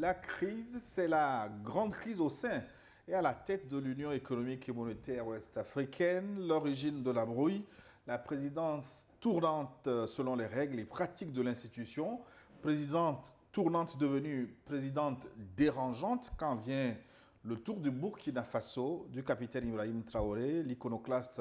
La crise, c'est la grande crise au sein et à la tête de l'Union économique et monétaire ouest-africaine, l'origine de la brouille, la présidence tournante selon les règles et pratiques de l'institution, présidente tournante devenue présidente dérangeante quand vient le tour du Burkina Faso du capitaine Ibrahim Traoré, l'iconoclaste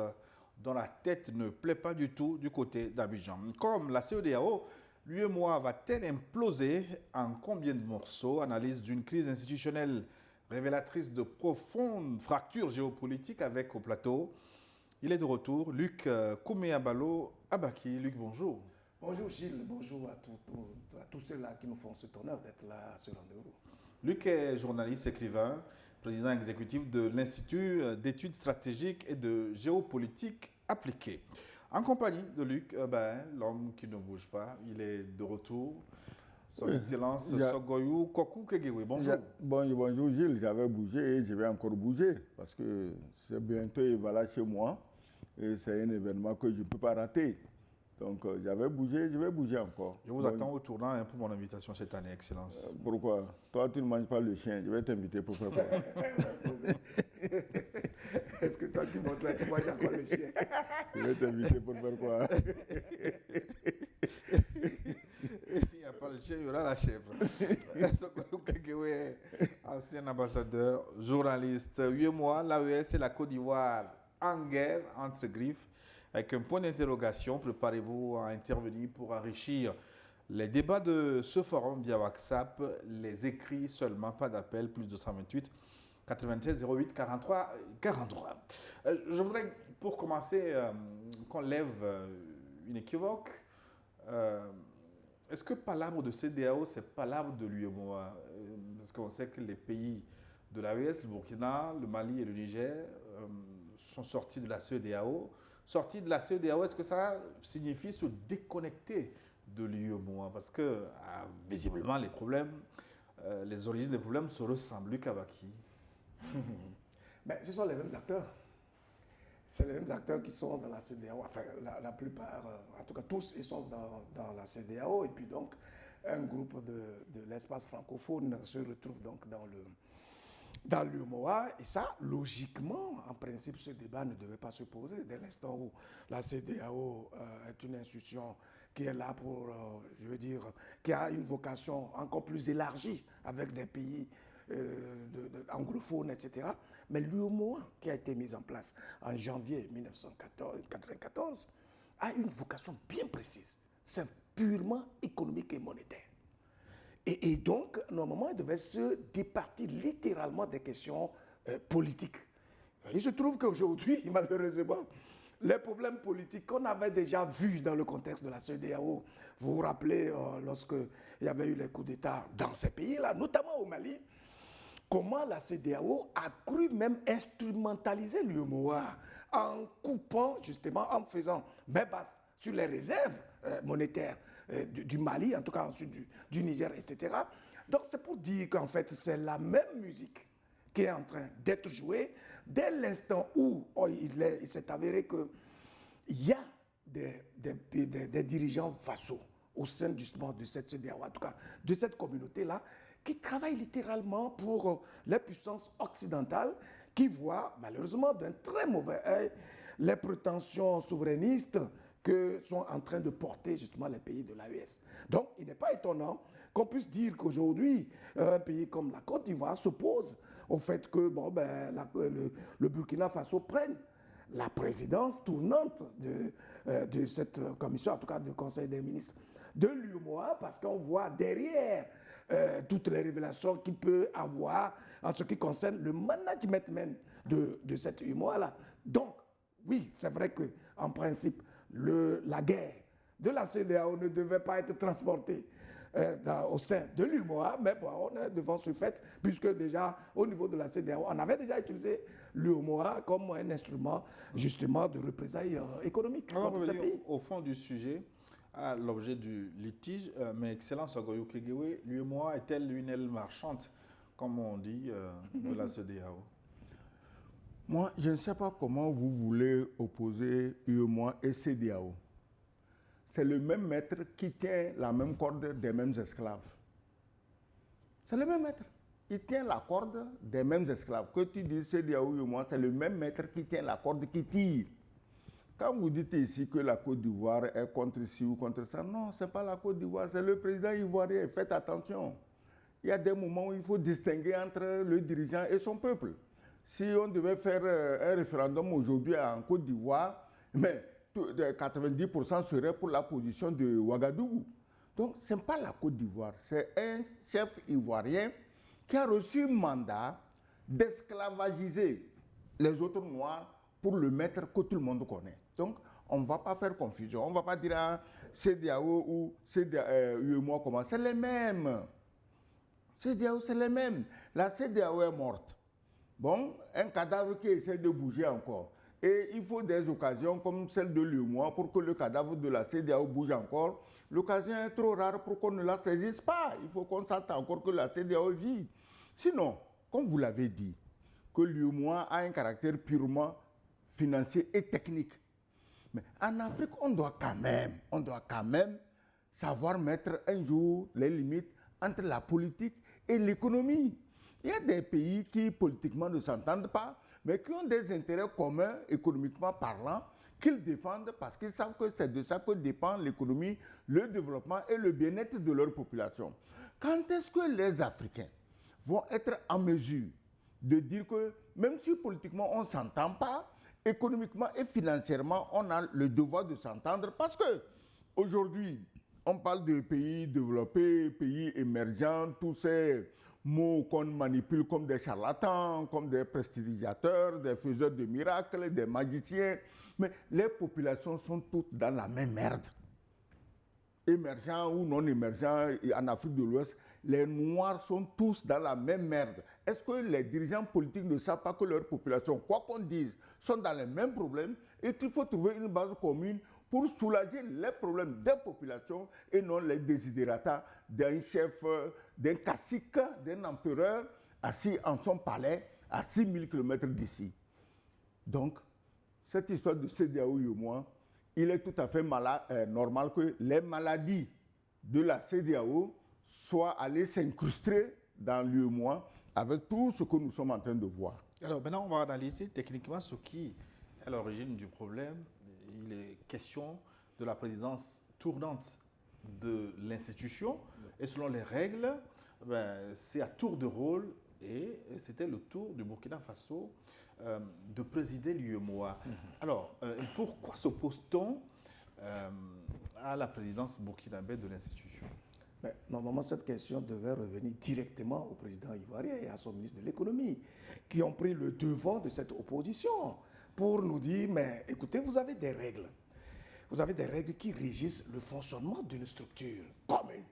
dont la tête ne plaît pas du tout du côté d'Abidjan. Comme la CEDEAO, l'UEMOA va-t-elle imploser en combien de morceaux? Analyse d'une crise institutionnelle révélatrice de profondes fractures géopolitiques avec au plateau. Il est de retour, Luc Kouméabalo Abaki. Luc, bonjour. Bonjour Gilles, bonjour à tous ceux-là qui nous font cet honneur d'être là à ce rendez-vous. Luc est journaliste, écrivain, président exécutif de l'Institut d'études stratégiques et de géopolitique appliquée. En compagnie de Luc, l'homme qui ne bouge pas, il est de retour. Son Excellence Sogoyou Kokou Kegewe, bonjour. Bonjour Gilles, j'avais bougé et je vais encore bouger parce que c'est bientôt Evala chez moi et c'est un événement que je ne peux pas rater. Donc j'avais bougé, je vais bouger encore. Je vous attends au tournant pour mon invitation cette année, Excellence. Pourquoi? Toi, tu ne manges pas le chien, je vais t'inviter pour faire quoi? Est-ce que toi qui montres là, tu manges encore le chien? Je vais t'inviter pour faire quoi? Et s'il n'y a pas le chien, il y aura la chèvre. Ancien ambassadeur, journaliste, 8 mois, l'AES et la Côte d'Ivoire en guerre entre griffes. Avec un point d'interrogation, préparez-vous à intervenir pour enrichir les débats de ce forum via WhatsApp. Les écrits seulement, pas d'appel, plus 228 96 08 43 43. Je voudrais, pour commencer, qu'on lève une équivoque. Est-ce que palabre de CEDEAO, c'est palabre de l'UEMOA? Parce qu'on sait que les pays de l'AES, le Burkina, le Mali et le Niger sont sortis de la CEDEAO. Sortis de la CEDEAO, est-ce que ça signifie se déconnecter de l'UEMOA? Parce que, visiblement, les problèmes, les origines des problèmes se ressemblent. Luc Abaki. Mais ce sont les mêmes acteurs. C'est les mêmes acteurs qui sont dans la CEDEAO. Enfin, la plupart, en tout cas tous, ils sont dans la CEDEAO. Et puis donc, un groupe de l'espace francophone se retrouve donc dans l'UEMOA. Et ça, logiquement, en principe, ce débat ne devait pas se poser dès l'instant où la CEDEAO est une institution qui est là pour, je veux dire, qui a une vocation encore plus élargie avec des pays anglophones, etc. Mais l'UEMOA, qui a été mise en place en janvier 1994, a une vocation bien précise. C'est purement économique et monétaire. Et donc, normalement, il devait se départir littéralement des questions politiques. Il se trouve qu'aujourd'hui, malheureusement, les problèmes politiques qu'on avait déjà vus dans le contexte de la CEDEAO, vous vous rappelez, lorsqu'il y avait eu les coups d'État dans ces pays-là, notamment au Mali, comment la CEDEAO a cru même instrumentaliser l'UEMOA en coupant, justement, en faisant main basse sur les réserves monétaires du Mali, en tout cas ensuite du Niger, etc. Donc c'est pour dire qu'en fait c'est la même musique qui est en train d'être jouée dès l'instant où il s'est avéré qu'il y a des dirigeants vassaux au sein justement de cette CEDEAO, en tout cas de cette communauté-là, qui travaillent littéralement pour les puissances occidentales qui voient malheureusement d'un très mauvais œil les prétentions souverainistes que sont en train de porter justement les pays de l'AES. Donc il n'est pas étonnant qu'on puisse dire qu'aujourd'hui un pays comme la Côte d'Ivoire s'oppose au fait que le Burkina Faso prenne la présidence tournante de cette commission, en tout cas du Conseil des ministres de l'UEMOA, parce qu'on voit derrière toutes les révélations qu'il peut avoir en ce qui concerne le management même de cette UEMOA-là. Donc, oui, c'est vrai qu'en principe, la guerre de la CEDEAO ne devait pas être transportée au sein de l'UEMOA, mais bon, on est devant ce fait, puisque déjà, au niveau de la CEDEAO, on avait déjà utilisé l'UEMOA comme un instrument, justement, de représailles économiques contre ces pays. Au fond du sujet, à l'objet du litige, mais Excellence Sogoyou Kegewe, l'UEMOA est-elle une aile marchande, comme on dit, de la CEDEAO? Moi, je ne sais pas comment vous voulez opposer UEMOA et CEDEAO. C'est le même maître qui tient la même corde des mêmes esclaves. C'est le même maître. Il tient la corde des mêmes esclaves. Que tu dises CEDEAO et moi, c'est le même maître qui tient la corde qui tire. Quand vous dites ici que la Côte d'Ivoire est contre ci ou contre ça, non, ce n'est pas la Côte d'Ivoire, c'est le président ivoirien. Faites attention. Il y a des moments où il faut distinguer entre le dirigeant et son peuple. Si on devait faire un référendum aujourd'hui en Côte d'Ivoire, mais 90% serait pour la position de Ouagadougou. Donc, ce n'est pas la Côte d'Ivoire, c'est un chef ivoirien qui a reçu un mandat d'esclavagiser les autres Noirs pour le maître que tout le monde connaît. Donc, on ne va pas faire confusion. On ne va pas dire CEDEAO ou UEMOA comment. C'est les mêmes. CEDEAO, c'est les mêmes. La CEDEAO est morte. Bon, un cadavre qui essaie de bouger encore. Et il faut des occasions comme celle de l'UEMOA pour que le cadavre de la CEDEAO bouge encore. L'occasion est trop rare pour qu'on ne la saisisse pas. Il faut qu'on s'attende encore que la CEDEAO vit. Sinon, comme vous l'avez dit, que l'UEMOA a un caractère purement financier et technique. Mais en Afrique, on doit quand même savoir mettre un jour les limites entre la politique et l'économie. Il y a des pays qui politiquement ne s'entendent pas, mais qui ont des intérêts communs économiquement parlant, qu'ils défendent parce qu'ils savent que c'est de ça que dépend l'économie, le développement et le bien-être de leur population. Quand est-ce que les Africains vont être en mesure de dire que même si politiquement on ne s'entend pas, économiquement et financièrement, on a le devoir de s'entendre parce que aujourd'hui, on parle de pays développés, pays émergents, tous ces mots qu'on manipule comme des charlatans, comme des prestidigitateurs, des faiseurs de miracles, des magiciens. Mais les populations sont toutes dans la même merde. Émergents ou non émergents, en Afrique de l'Ouest, les Noirs sont tous dans la même merde. Est-ce que les dirigeants politiques ne savent pas que leur population, quoi qu'on dise, sont dans les mêmes problèmes et qu'il faut trouver une base commune pour soulager les problèmes des populations et non les desiderata d'un chef, d'un cacique, d'un empereur assis en son palais à 6000 km d'ici. Donc, cette histoire de CEDEAO et moi, il est tout à fait normal que les maladies de la CEDEAO soient allées s'incruster dans l'UEMOA avec tout ce que nous sommes en train de voir. Alors maintenant, on va analyser techniquement ce qui est à l'origine du problème. Il est question de la présidence tournante de l'institution. Et selon les règles, c'est à tour de rôle et c'était le tour du Burkina Faso de présider l'UEMOA. Alors, pourquoi s'oppose-t-on à la présidence burkinabé de l'institution? Mais normalement, cette question devait revenir directement au président ivoirien et à son ministre de l'économie, qui ont pris le devant de cette opposition pour nous dire, mais écoutez, vous avez des règles. Vous avez des règles qui régissent le fonctionnement d'une structure commune.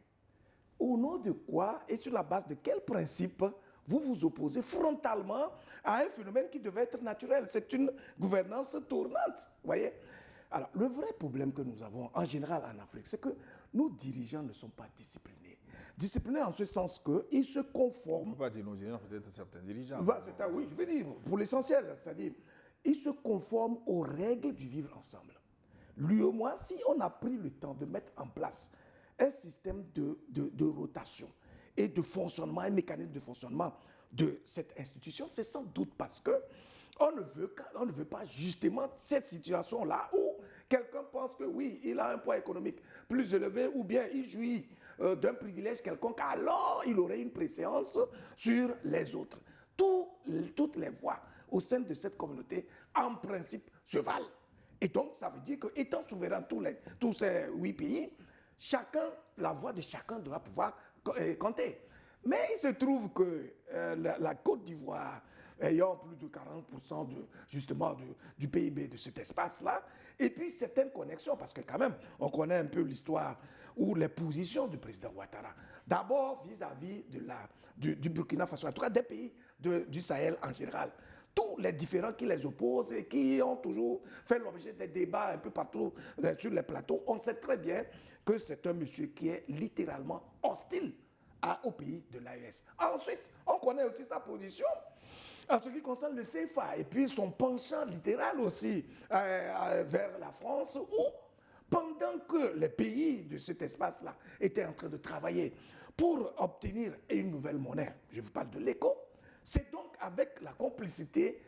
Au nom de quoi et sur la base de quels principes vous vous opposez frontalement à un phénomène qui devait être naturel? C'est une gouvernance tournante, voyez? Alors, le vrai problème que nous avons en général en Afrique, c'est que nos dirigeants ne sont pas disciplinés. Disciplinés en ce sens qu'ils se conforment. On ne peut pas dire nos dirigeants, peut-être certains dirigeants. Oui, je veux dire, pour l'essentiel, c'est-à-dire, ils se conforment aux règles du vivre ensemble. L'UEMOA, si on a pris le temps de mettre en place un système de rotation et de fonctionnement, un mécanisme de fonctionnement de cette institution, c'est sans doute parce que on ne veut pas justement cette situation-là où quelqu'un pense que oui, il a un poids économique plus élevé ou bien il jouit d'un privilège quelconque, alors il aurait une préséance sur les autres. Toutes les voix au sein de cette communauté, en principe, se valent. Et donc, ça veut dire qu'étant souverain tous ces 8 pays, la voix de chacun doit pouvoir compter. Mais il se trouve que la Côte d'Ivoire, ayant plus de 40% du PIB de cet espace-là, et puis certaines connexions, parce que quand même, on connaît un peu l'histoire ou les positions du président Ouattara. D'abord vis-à-vis du Burkina Faso, en tout cas des pays du Sahel en général. Tous les différents qui les opposent et qui ont toujours fait l'objet des débats un peu partout sur les plateaux, on sait très bien que c'est un monsieur qui est littéralement hostile au pays de l'AES. Ensuite, on connaît aussi sa position en ce qui concerne le CFA et puis son penchant littéral aussi vers la France où, pendant que les pays de cet espace-là étaient en train de travailler pour obtenir une nouvelle monnaie, je vous parle de l'éco, c'est donc avec la complicité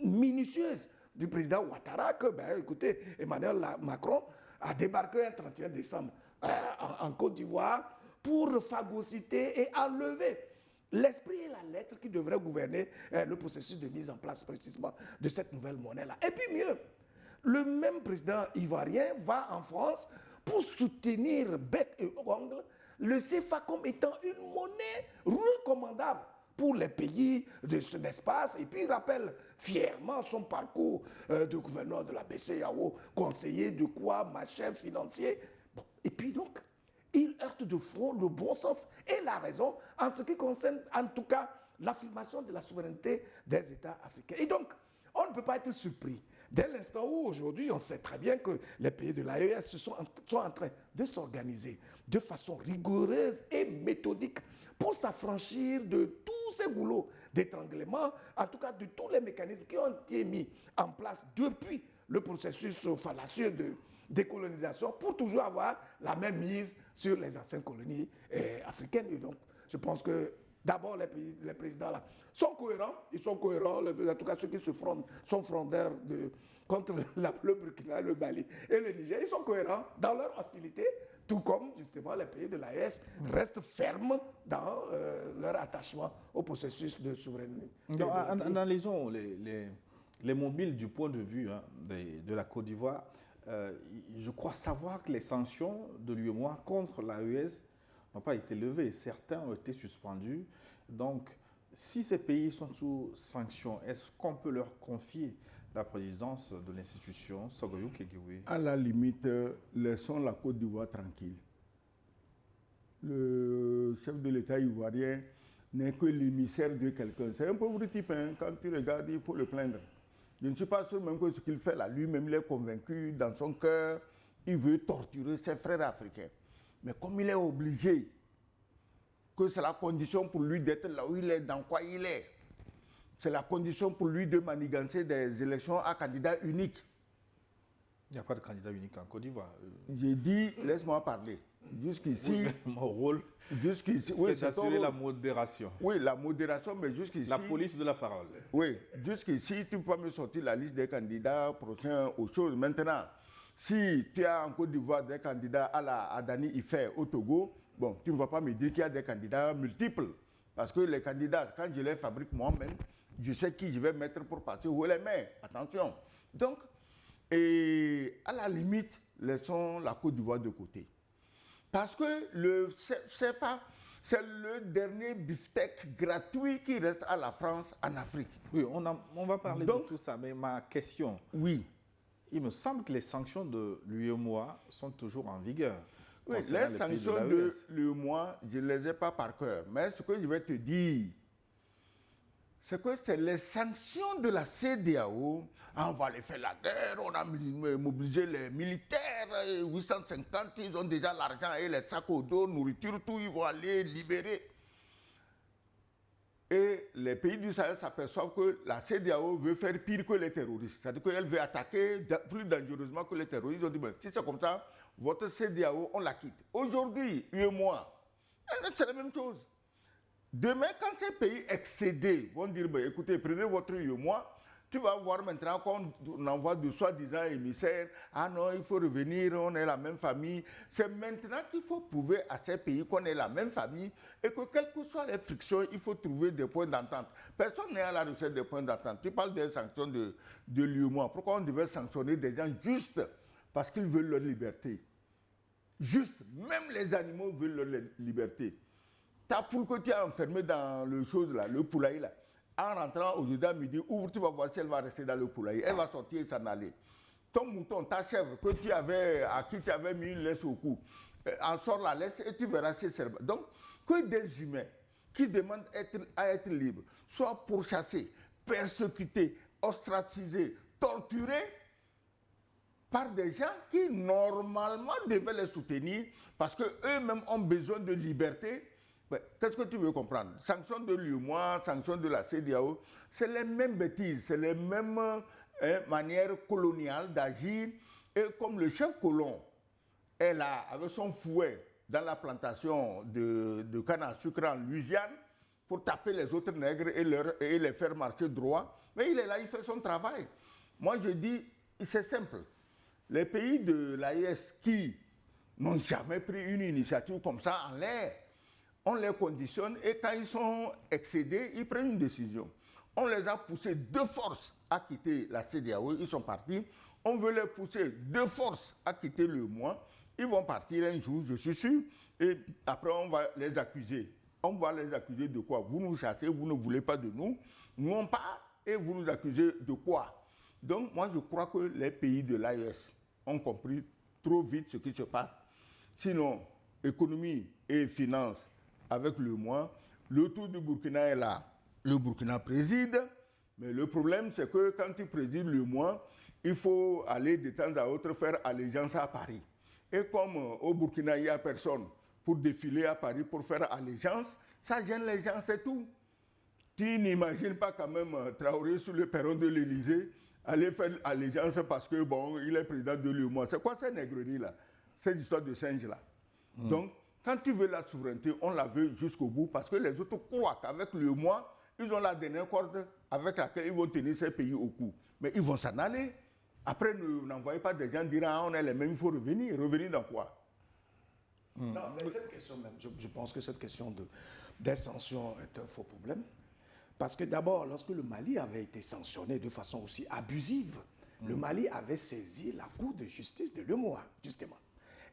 minutieuse du président Ouattara que, écoutez, Emmanuel Macron a débarqué un 31 décembre en Côte d'Ivoire pour phagocyter et enlever l'esprit et la lettre qui devraient gouverner le processus de mise en place précisément de cette nouvelle monnaie-là. Et puis mieux, le même président ivoirien va en France pour soutenir bec et ongle le CFA comme étant une monnaie recommandable pour les pays de cet espace, et puis il rappelle fièrement son parcours de gouverneur de la BCEAO, conseiller de quoi, machin financier. Bon, et puis donc, il heurte de front le bon sens et la raison en ce qui concerne en tout cas l'affirmation de la souveraineté des États africains. Et donc, on ne peut pas être surpris. Dès l'instant où aujourd'hui, on sait très bien que les pays de l'AES sont en train de s'organiser de façon rigoureuse et méthodique pour s'affranchir de tous ces goulots d'étranglement, en tout cas de tous les mécanismes qui ont été mis en place depuis le processus fallacieux de décolonisation pour toujours avoir la même mise sur les anciennes colonies africaines. Et donc, je pense que d'abord, les présidents là sont cohérents. Ils sont cohérents, en tout cas ceux qui sont frondeurs contre le Burkina, le Mali et le Niger. Ils sont cohérents dans leur hostilité, tout comme justement les pays de l'AES restent fermes dans leur attachement au processus de souveraineté. Analysons les mobiles du point de vue de la Côte d'Ivoire. Je crois savoir que les sanctions de l'UEMOA contre l'AES n'ont pas été levées. Certains ont été suspendus. Donc, si ces pays sont sous sanctions, est-ce qu'on peut leur confier la présidence de l'institution Sogoyou Kegewe? À la limite, laissons la Côte d'Ivoire tranquille. Le chef de l'État ivoirien n'est que l'émissaire de quelqu'un. C'est un pauvre type, hein. Quand tu regardes, il faut le plaindre. Je ne suis pas sûr même que ce qu'il fait là, lui-même, il est convaincu dans son cœur, il veut torturer ses frères africains. Mais comme il est obligé, que c'est la condition pour lui d'être là où il est, dans quoi il est, c'est la condition pour lui de manigancer des élections à candidat unique. Il n'y a pas de candidat unique en Côte d'Ivoire. J'ai dit, laisse-moi parler. Jusqu'ici, oui, mon rôle, c'est d'assurer la modération. Oui, la modération, mais jusqu'ici... La police de la parole. Oui, jusqu'ici, tu peux pas me sortir la liste des candidats prochains aux choses. Maintenant, si tu as en Côte d'Ivoire des candidats à Dani Ife au Togo, bon, tu ne vas pas me dire qu'il y a des candidats multiples. Parce que les candidats, quand je les fabrique moi-même, je sais qui je vais mettre pour partir où les mains. Attention. Donc, et à la limite, laissons la Côte d'Ivoire de côté. Parce que le CFA, c'est le dernier beefsteak gratuit qui reste à la France en Afrique. Oui, on va parler de tout ça, mais ma question, oui, il me semble que les sanctions de l'UEMOA sont toujours en vigueur. Oui, les sanctions de l'UEMOA, je ne les ai pas par cœur. Mais ce que je vais te dire, c'est que c'est les sanctions de la CEDEAO. On va aller faire la guerre, on a mobilisé les militaires, 850, ils ont déjà l'argent et les sacs au dos, nourriture, tout, ils vont aller libérer. Et les pays du Sahel s'aperçoivent que la CEDEAO veut faire pire que les terroristes. C'est-à-dire qu'elle veut attaquer plus dangereusement que les terroristes. Ils ont dit, ben, si c'est comme ça, votre CEDEAO, on la quitte. Aujourd'hui, UEMOA, c'est la même chose. Demain, quand ces pays excédés vont dire, ben, écoutez, prenez votre UEMOA, tu vas voir maintenant qu'on envoie de soi-disant émissaires. Ah non, il faut revenir, on est la même famille. C'est maintenant qu'il faut prouver à ces pays qu'on est la même famille et que quelles que soient les frictions, il faut trouver des points d'entente. Personne n'est à la recherche des points d'entente. Tu parles des sanctions de l'UEMOA. Pourquoi on devait sanctionner des gens juste parce qu'ils veulent leur liberté? Juste, même les animaux veulent leur liberté. Ta poule que tu as enfermée dans le chose là, le poulailler là, en rentrant aujourd'hui à midi, ouvre, tu vas voir si elle va rester dans le poulailler. Elle va sortir et s'en aller. Ton mouton, ta chèvre, à qui tu avais mis une laisse au cou, en sort la laisse et tu verras si elle... Donc, que des humains qui demandent à être libres soient pourchassés, persécutés, ostracisés, torturés par des gens qui, normalement, devaient les soutenir parce qu'eux-mêmes ont besoin de liberté. Qu'est-ce que tu veux comprendre? Sanctions de l'UEMOA, sanctions de la CEDEAO, c'est les mêmes bêtises, c'est les mêmes manières coloniales d'agir. Et comme le chef colon est là avec son fouet dans la plantation de canne à sucre en Louisiane pour taper les autres nègres et les faire marcher droit. Mais il est là, il fait son travail. Moi, je dis, c'est simple. Les pays de l'AES qui n'ont jamais pris une initiative comme ça en l'air, on les conditionne et quand ils sont excédés, ils prennent une décision. On les a poussés de force à quitter la CEDEAO, ils sont partis. On veut les pousser de force à quitter l'UEMOA. Ils vont partir un jour, je suis sûr, et après on va les accuser. On va les accuser de quoi? Vous nous chassez, vous ne voulez pas de nous. Nous on part et vous nous accusez de quoi? Donc moi je crois que les pays de l'AES ont compris trop vite ce qui se passe. Sinon, économie et finances avec l'UEMOA, le tour du Burkina est là. Le Burkina préside, mais le problème c'est que quand tu présides l'UEMOA, il faut aller de temps à autre faire allégeance à Paris. Et comme au Burkina, il n'y a personne pour défiler à Paris pour faire allégeance, ça gêne les gens, c'est tout. Tu n'imagines pas quand même Traoré sur le perron de l'Élysée aller faire allégeance parce que bon, il est président de l'UEMOA. C'est quoi ces nègreries-là? Cette histoire de singe-là. Donc, quand tu veux la souveraineté, on la veut jusqu'au bout parce que les autres croient qu'avec l'UEMOA, ils ont la dernière corde avec laquelle ils vont tenir ces pays au cou. Mais ils vont s'en aller. Après, n'envoyez pas des gens dire ah, on est les mêmes, il faut revenir. Revenir dans quoi? Non, mais cette question même, je pense que cette question des sanctions est un faux problème. Parce que d'abord, lorsque le Mali avait été sanctionné de façon aussi abusive, le Mali avait saisi la Cour de justice de l'UEMOA, justement.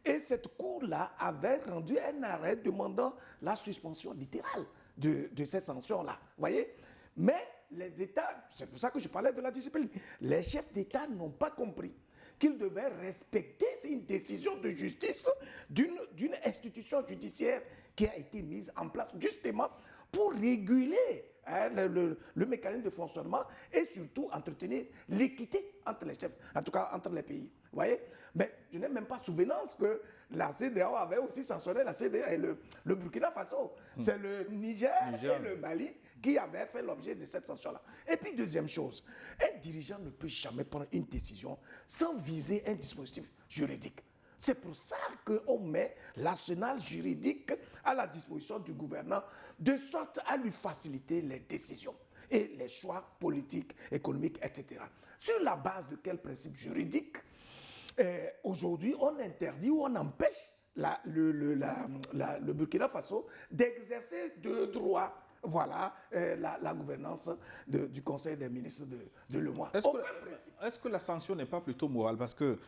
Et cette Cour-là avait rendu un arrêt demandant la suspension littérale de ces sanctions-là. Vous voyez? Mais les États, c'est pour ça que je parlais de la discipline, les chefs d'État n'ont pas compris qu'ils devaient respecter une décision de justice d'une institution judiciaire qui a été mise en place justement pour réguler le mécanisme de fonctionnement et surtout entretenir l'équité entre les chefs, en tout cas entre les pays. Vous voyez? Mais je n'ai même pas souvenance que la CEDEAO avait aussi sanctionné la CEDEAO et le Burkina Faso. C'est le Niger et le Mali qui avaient fait l'objet de cette sanction-là. Et puis deuxième chose, un dirigeant ne peut jamais prendre une décision sans viser un dispositif juridique. C'est pour ça qu'on met l'arsenal juridique à la disposition du gouvernant de sorte à lui faciliter les décisions et les choix politiques, économiques, etc. Sur la base de quel principe juridique aujourd'hui on interdit ou on empêche le Burkina Faso d'exercer de droit la gouvernance du Conseil des ministres de l'UEMOA. Est-ce que la sanction n'est pas plutôt morale? Parce que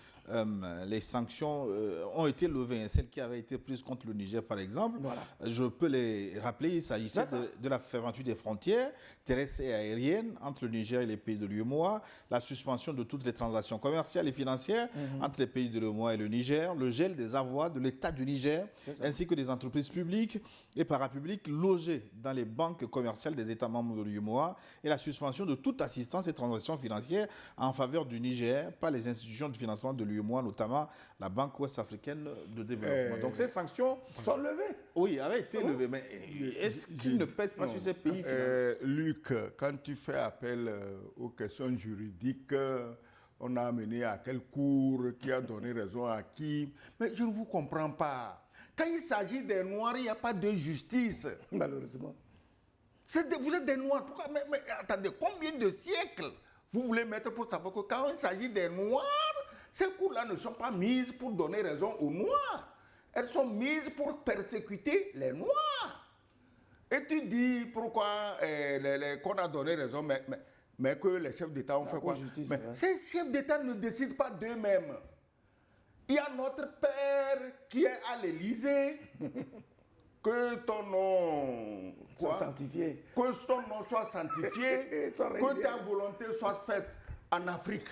les sanctions ont été levées. Celles qui avaient été prises contre le Niger, par exemple, je peux les rappeler. Il s'agissait de la fermeture des frontières terrestres et aériennes entre le Niger et les pays de l'UEMOA, la suspension de toutes les transactions commerciales et financières entre les pays de l'UEMOA et le Niger, le gel des avoirs de l'État du Niger, ainsi que des entreprises publiques et parapubliques logées dans les banques commerciales des États membres de l'UEMOA et la suspension de toute assistance et transactions financières en faveur du Niger par les institutions de financement de l'UEMOA, notamment la Banque ouest-africaine de développement. Donc ces sanctions sont levées. Oui, avaient été levées, mais est-ce qu'ils ne pèsent pas sur ces pays Luc, quand tu fais appel aux questions juridiques, on a amené à quelle cour, qui a donné raison à qui, mais je ne vous comprends pas. Quand il s'agit des Noirs, il n'y a pas de justice. Malheureusement. Vous êtes des Noirs. Pourquoi? Mais attendez, combien de siècles vous voulez mettre pour savoir que quand il s'agit des Noirs, ces cours-là ne sont pas mises pour donner raison aux Noirs. Elles sont mises pour persécuter les Noirs. Et tu dis pourquoi qu'on a donné raison, mais que les chefs d'État ont fait quoi? Justice, mais ces chefs d'État ne décident pas d'eux-mêmes. Il y a notre père qui est à l'Élysée. Que ton nom soit sanctifié. Que ton nom soit sanctifié, que ta volonté soit faite en Afrique,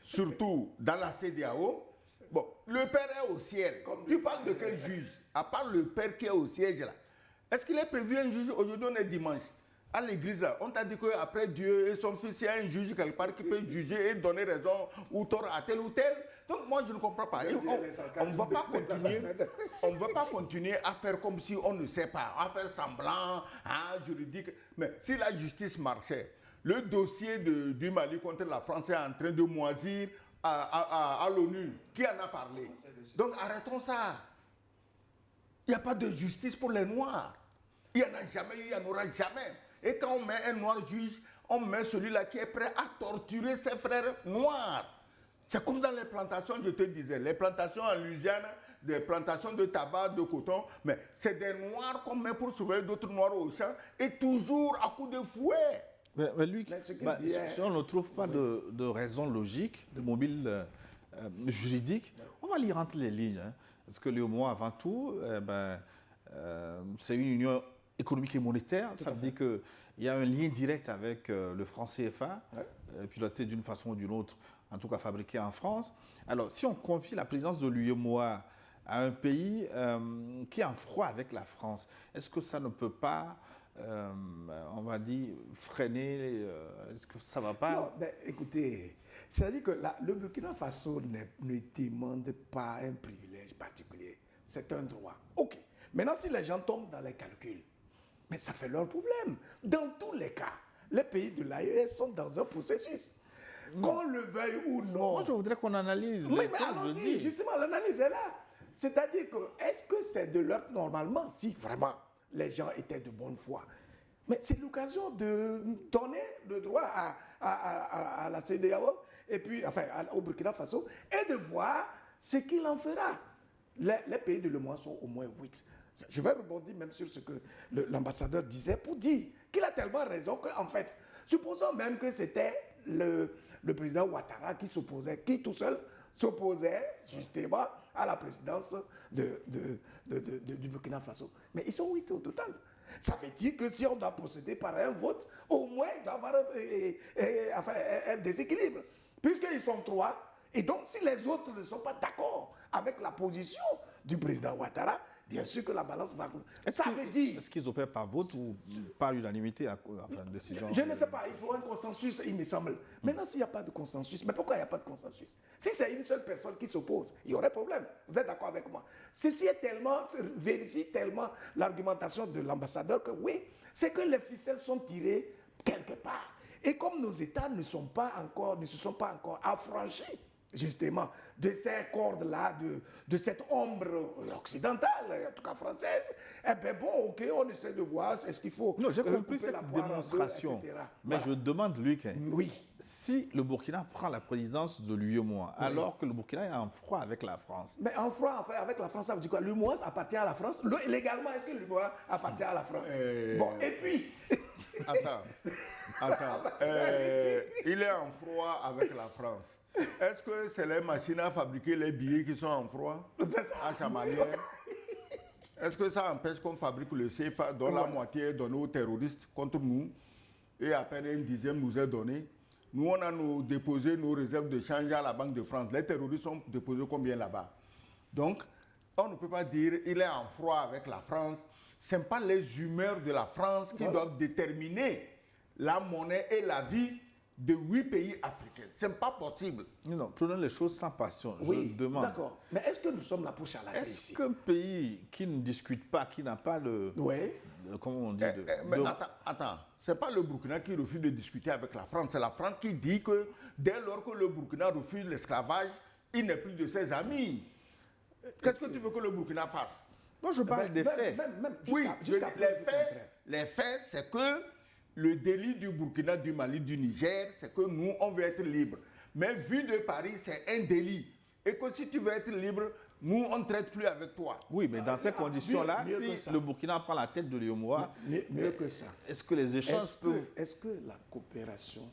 surtout dans la CEDEAO. Bon, le Père est au ciel. Tu parles de quel juge? À part le Père qui est au siège là. Est-ce qu'il est prévu un juge? Aujourd'hui on est dimanche. À l'église, on t'a dit qu'après Dieu et son fils, il y a un juge quelque part qui peut juger et donner raison ou tort à tel ou tel. Donc moi je ne comprends pas. On ne va pas continuer à faire comme si on ne sait pas, à faire semblant, juridique. Mais si la justice marchait, le dossier du Mali contre la France est en train de moisir à l'ONU. Qui en a parlé? Donc arrêtons ça. Il n'y a pas de justice pour les Noirs. Il n'y en a jamais, il n'y en aura jamais. Et quand on met un Noir juge, on met celui-là qui est prêt à torturer ses frères noirs. C'est comme dans les plantations, je te disais, les plantations en Louisiane, des plantations de tabac, de coton, mais c'est des Noirs qu'on met pour surveiller d'autres Noirs au champ, et toujours à coups de fouet. Mais lui, si on ne trouve pas de raison logique, de mobile juridique, on va lire entre les lignes. Hein. Parce que l'UEMOA, avant tout, c'est une union économique et monétaire. Ça veut dire qu'il y a un lien direct avec le franc CFA, piloté d'une façon ou d'une autre, en tout cas fabriqué en France. Alors, si on confie la présidence de l'UEMOA à un pays qui est en froid avec la France, est-ce que ça ne peut pas, on va dire, freiner, est-ce que ça ne va pas? Non, mais écoutez, c'est-à-dire que le Burkina Faso ne demande pas un privilège particulier, c'est un droit. Ok, maintenant si les gens tombent dans les calculs, mais ça fait leur problème. Dans tous les cas, les pays de l'AES sont dans un processus. Qu'on le veuille ou non. Moi, je voudrais qu'on analyse. Mais allons-y, justement, l'analyse est là. C'est-à-dire que, est-ce que c'est de leur... Normalement, si vraiment les gens étaient de bonne foi, mais c'est l'occasion de donner le droit à la CEDEAO, et puis, enfin, au Burkina Faso, et de voir ce qu'il en fera. Les pays de l'UEMOA sont au moins 8. Je vais rebondir même sur ce que l'ambassadeur disait pour dire qu'il a tellement raison qu'en fait, supposons même que c'était le président Ouattara qui tout seul s'opposait justement à la présidence du Burkina Faso. Mais ils sont 8 au total. Ça veut dire que si on doit procéder par un vote, au moins il doit y avoir un déséquilibre. Puisqu'ils sont 3, et donc si les autres ne sont pas d'accord avec la position du président Ouattara, bien sûr que la balance va... Ça veut dire... Est-ce qu'ils opèrent par vote ou par unanimité, enfin, décision? Je ne sais pas, il faut un consensus, il me semble. Maintenant, s'il n'y a pas de consensus, mais pourquoi il n'y a pas de consensus? Si c'est une seule personne qui s'oppose, il y aurait problème. Vous êtes d'accord avec moi? Ceci est tellement, vérifie tellement l'argumentation de l'ambassadeur que oui, c'est que les ficelles sont tirées quelque part. Et comme nos États ne se sont pas encore affranchis, justement, de ces cordes-là, de cette ombre occidentale, en tout cas française, eh bien bon, ok, on essaie de voir, est-ce qu'il faut... Non, j'ai compris cette démonstration, mais voilà. Je demande, Luc, oui. Si le Burkina prend la présidence de l'UEMOA, oui. Alors que le Burkina est en froid avec la France... Mais en froid, enfin, avec la France, ça veut dire quoi? L'UEMOA appartient à la France? Légalement, est-ce que l'UEMOA appartient à la France? Bon, et puis... Attends. Il est en froid avec la France. Est-ce que c'est les machines à fabriquer les billets qui sont en froid à Chamalières? Est-ce que ça empêche qu'on fabrique le CFA dont la moitié est donnée aux terroristes contre nous et à peine une dixième nous est donnée? Nous, on a déposé nos réserves de change à la Banque de France. Les terroristes ont déposé combien là-bas? Donc, on ne peut pas dire qu'il est en froid avec la France. Ce n'est pas les humeurs de la France qui doivent déterminer la monnaie et la vie de 8 pays africains. Ce n'est pas possible. Non, prenons les choses sans passion. Oui, je demande. D'accord. Mais est-ce que nous sommes là pour charlater ici? Est-ce qu'un pays qui ne discute pas, qui n'a pas le... Oui. Comment on dit mais attends. Ce n'est pas le Burkina qui refuse de discuter avec la France. C'est la France qui dit que dès lors que le Burkina refuse l'esclavage, il n'est plus de ses amis. Qu'est-ce que tu veux que le Burkina fasse? Non, je parle des faits. Oui, les faits, c'est que le délit du Burkina, du Mali, du Niger, c'est que nous, on veut être libres. Mais vu de Paris, c'est un délit. Et que si tu veux être libre, nous, on ne traite plus avec toi. Oui, mais dans ces conditions-là, si le Burkina prend la tête de l'UEMOA... Mieux que ça. Est-ce que les échanges peuvent... Est-ce que la coopération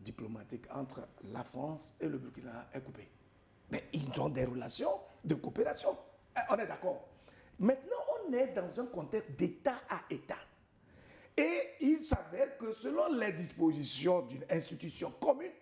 diplomatique entre la France et le Burkina est coupée? Mais ils ont des relations de coopération. On est d'accord. Maintenant, on est dans un contexte d'État à État. Et il s'avère que selon les dispositions d'une institution commune,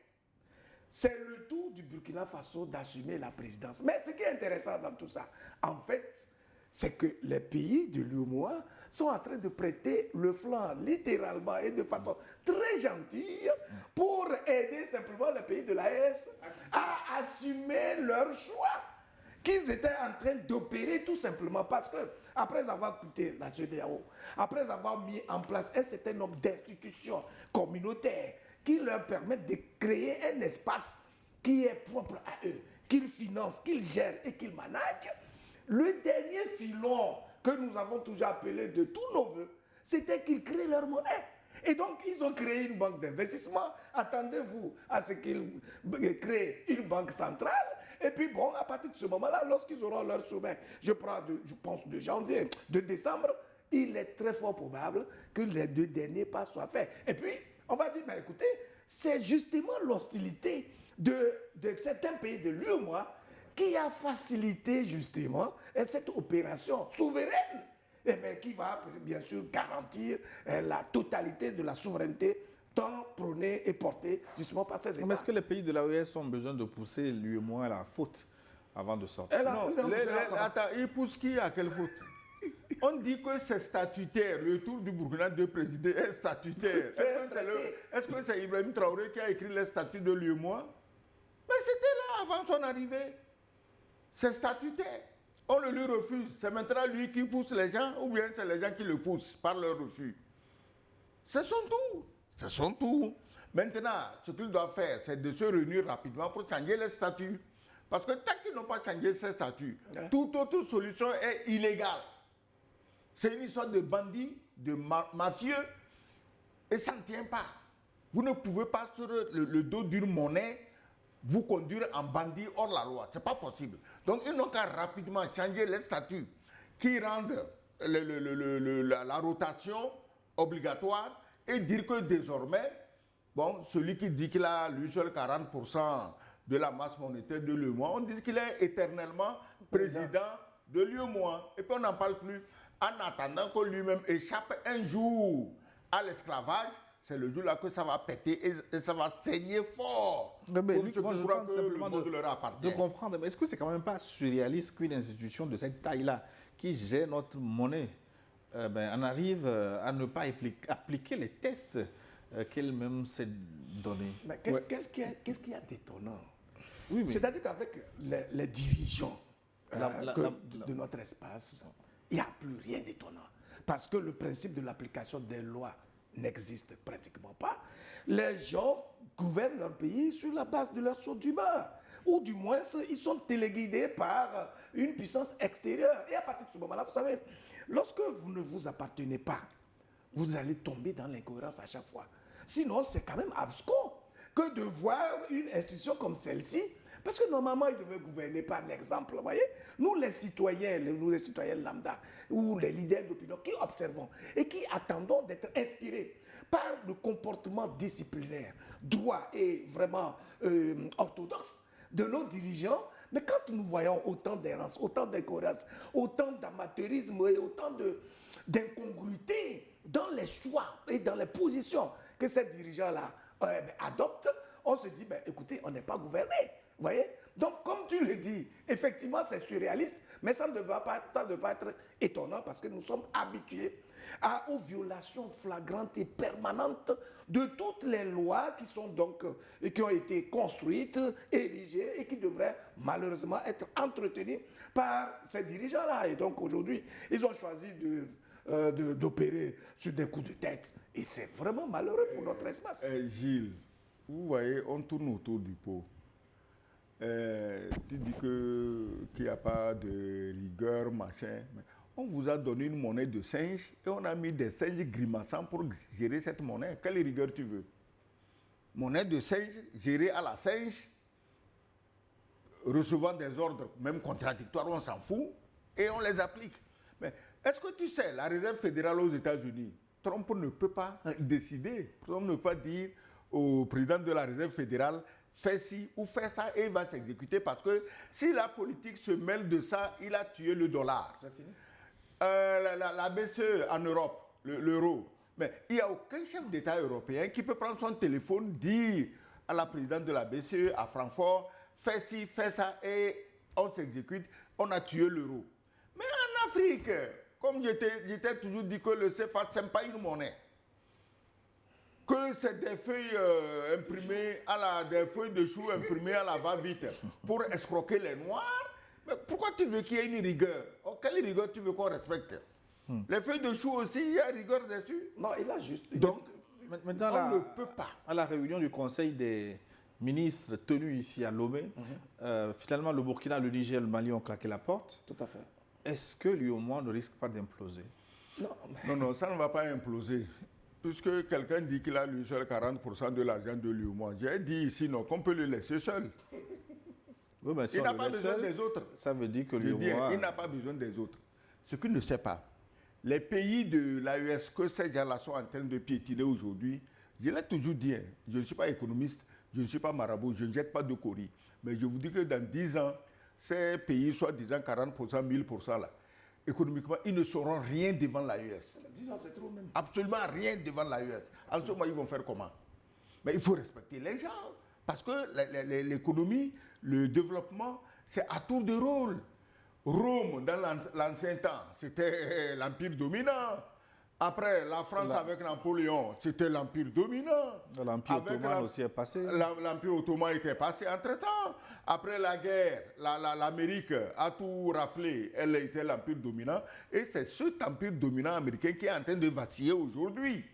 c'est le tour du Burkina Faso d'assumer la présidence. Mais ce qui est intéressant dans tout ça, en fait, c'est que les pays de l'UEMOA sont en train de prêter le flanc littéralement et de façon très gentille pour aider simplement les pays de l'AES à assumer leur choix qu'ils étaient en train d'opérer tout simplement parce que après avoir quitté la CEDEAO, après avoir mis en place un certain nombre d'institutions communautaires qui leur permettent de créer un espace qui est propre à eux, qu'ils financent, qu'ils gèrent et qu'ils managent, Le dernier filon que nous avons toujours appelé de tous nos voeux, c'était qu'ils créent leur monnaie. Et donc, ils ont créé une banque d'investissement. Attendez-vous à ce qu'ils créent une banque centrale. Et puis, bon, à partir de ce moment-là, lorsqu'ils auront leur sommet, je pense de janvier, de décembre, il est très fort probable que les 2 derniers pas soient faits. Et puis, on va dire, ben, écoutez, c'est justement l'hostilité de certains pays de l'UEMOA qui a facilité justement cette opération souveraine, et bien, qui va bien sûr garantir la totalité de la souveraineté tant prônée et portée justement par ces États. Mais est-ce que les pays de l'AES ont besoin de pousser l'UEMOA à la faute avant de sortir? Non, attends, ils poussent qui à quelle faute? On dit que c'est statutaire. Le tour du Burkina de présider est statutaire. Est-ce que c'est Ibrahim Traoré qui a écrit les statuts de l'UEMOA? Mais c'était là avant son arrivée. C'est statutaire. On le lui refuse. C'est maintenant lui qui pousse les gens ou bien c'est les gens qui le poussent par leur refus. C'est son tour. C'est son tour. Maintenant, ce qu'il doit faire, c'est de se réunir rapidement pour changer les statuts. Parce que tant qu'ils n'ont pas changé ces statuts, toute autre solution est illégale. C'est une histoire de bandits, de mafieux, et ça ne tient pas. Vous ne pouvez pas, sur le dos d'une monnaie, vous conduire en bandit hors la loi. Ce n'est pas possible. Donc, ils n'ont qu'à rapidement changer les statuts qui rendent la rotation obligatoire et dire que désormais, bon, celui qui dit qu'il a lui seul 40% de la masse monétaire de l'UEMOA, on dit qu'il est éternellement président de l'UEMOA. Et puis on n'en parle plus. En attendant que lui-même échappe un jour à l'esclavage, c'est le jour-là que ça va péter et ça va saigner fort. Mais Luc, moi, je crois simplement de comprendre. Mais est-ce que c'est quand même pas surréaliste qu'une institution de cette taille-là, qui gère notre monnaie, en arrive à ne pas appliquer les tests qu'elle-même s'est donnés? Mais qu'est-ce qu'il y a d'étonnant? Oui, c'est-à-dire qu'avec les divisions de notre espace, il n'y a plus rien d'étonnant. Parce que le principe de l'application des lois n'existe pratiquement pas. Les gens gouvernent leur pays sur la base de leur saut d'humeur. Ou du moins, ils sont téléguidés par une puissance extérieure. Et à partir de ce moment-là, vous savez, lorsque vous ne vous appartenez pas, vous allez tomber dans l'incohérence à chaque fois. Sinon, c'est quand même abscon que de voir une institution comme celle-ci. Parce que normalement, ils devaient gouverner par l'exemple, vous voyez. Nous, les citoyens lambda, ou les leaders d'opinion, qui observons et qui attendons d'être inspirés par le comportement disciplinaire, droit et vraiment orthodoxe de nos dirigeants. Mais quand nous voyons autant d'errance, autant d'incohérence, autant d'amateurisme et autant d'incongruité dans les choix et dans les positions que ces dirigeants-là adoptent, on se dit, écoutez, on n'est pas gouverné. Vous voyez? Donc, comme tu le dis, effectivement, c'est surréaliste, mais ça ne devrait pas être étonnant parce que nous sommes habitués aux violations flagrantes et permanentes de toutes les lois qui sont donc, qui ont été construites, érigées et qui devraient malheureusement être entretenues par ces dirigeants-là. Et donc, aujourd'hui, ils ont choisi d'opérer sur des coups de tête. Et c'est vraiment malheureux pour notre espace. Gilles, vous voyez, on tourne autour du pot. Tu dis qu'il n'y a pas de rigueur, machin. Mais on vous a donné une monnaie de singe et on a mis des singes grimaçants pour gérer cette monnaie. Quelle rigueur tu veux? Monnaie de singe gérée à la singe, recevant des ordres, même contradictoires, on s'en fout, et on les applique. Mais est-ce que tu sais, la Réserve fédérale aux États-Unis, Trump ne peut pas décider. Trump ne peut pas dire au président de la Réserve fédérale, fais ci ou fais ça et il va s'exécuter parce que si la politique se mêle de ça, il a tué le dollar. C'est fini. La BCE en Europe, l'euro. Mais il n'y a aucun chef d'État européen qui peut prendre son téléphone, dire à la présidente de la BCE à Francfort, fais ci, fais ça et on s'exécute, on a tué l'euro. Mais en Afrique, comme j'étais toujours dit que le CFA, ce n'est pas une monnaie. Que c'est des feuilles imprimées, des feuilles de choux imprimées à la va-vite pour escroquer les Noirs. Mais pourquoi tu veux qu'il y ait une rigueur? Quelle rigueur tu veux qu'on respecte? Les feuilles de choux aussi, il y a rigueur dessus? Non, il a juste... Donc, maintenant, on ne peut pas. À la réunion du Conseil des ministres tenue ici à Lomé, finalement, le Burkina, le Niger et le Mali ont claqué la porte. Tout à fait. est-ce que l'UEMOA ne risque pas d'imploser? Non, ça ne va pas imploser. Puisque quelqu'un dit qu'il a lui seul 40% de l'argent de l'UEMOA. J'ai dit ici, non, qu'on peut le laisser seul. Oui, mais si Il on n'a le pas laisse besoin seul, des autres. ça veut dire que Je dis, l'UEMOA... il n'a pas besoin des autres. Ce qu'il ne sait pas, les pays de l'AES que ces gens-là sont en train de piétiner aujourd'hui, je l'ai toujours dit, hein, je ne suis pas économiste, je ne suis pas marabout, je ne jette pas de coris. Mais je vous dis que dans 10 ans, ces pays, soi-disant 40%, 1000% là, économiquement, ils ne seront rien devant l'AES. 10 ans, c'est trop même. Absolument rien devant l'AES. En ce moment, ils vont faire comment? Mais il faut respecter les gens. Parce que l'économie, le développement, c'est à tour de rôle. Rome, dans l'ancien temps, c'était l'empire dominant. Après, la France avec Napoléon, c'était l'empire dominant. L'empire ottoman aussi est passé. L'empire ottoman était passé entre-temps. Après la guerre, l'Amérique a tout raflé. Elle était l'empire dominant. Et c'est cet empire dominant américain qui est en train de vaciller aujourd'hui.